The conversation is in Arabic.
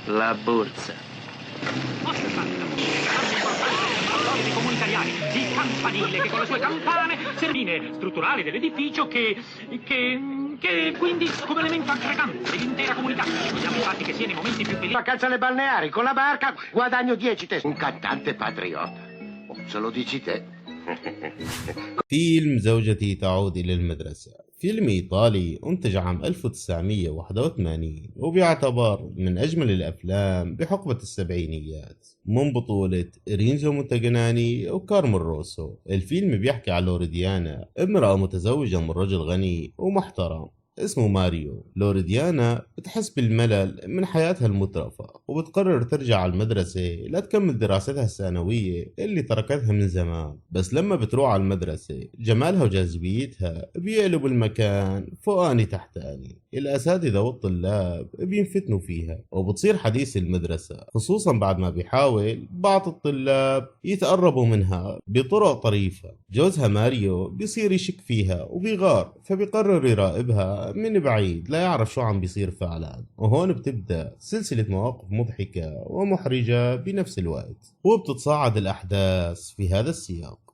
La borsa. Dei comuni italiani, il campanile che con le sue campane servine strutturali dell'edificio che quindi come elemento aggregante dell'intera comunità. Vogliamo infatti che sia nei momenti più felici. Vacanza alle balneari, con la barca guadagno 10 teste. Un cantante patriota. Se lo dici te. فيلم زوجتي تعود إلى المدرسة، فيلم إيطالي أنتج عام 1981 وبيعتبر من أجمل الأفلام بحقبة السبعينيات، من بطولة رينزو مونتاجناني وكارمن روسو. الفيلم بيحكي عن لوريديانا، امرأة متزوجة من رجل غني ومحترم اسمه ماريو. لوريديانا بتحس بالملل من حياتها المترفة وبتقرر ترجع على المدرسة لتكمل دراستها الثانوية اللي تركتها من زمان. بس لما بتروح على المدرسة جمالها وجاذبيتها بيقلبوا المكان فوق آني تحت آني. الأساتذة والطلاب بينفتنوا فيها وبتصير حديث المدرسة، خصوصا بعد ما بيحاول بعض الطلاب يتقربوا منها بطرق طريفة. جوزها ماريو بيصير يشك فيها وبيغار، فبيقرر يراقبها من بعيد لا يعرف شو عم بيصير فعلا. وهون بتبدأ سلسلة مواقف مضحكة ومحرجة بنفس الوقت، وبتتصاعد الأحداث في هذا السياق.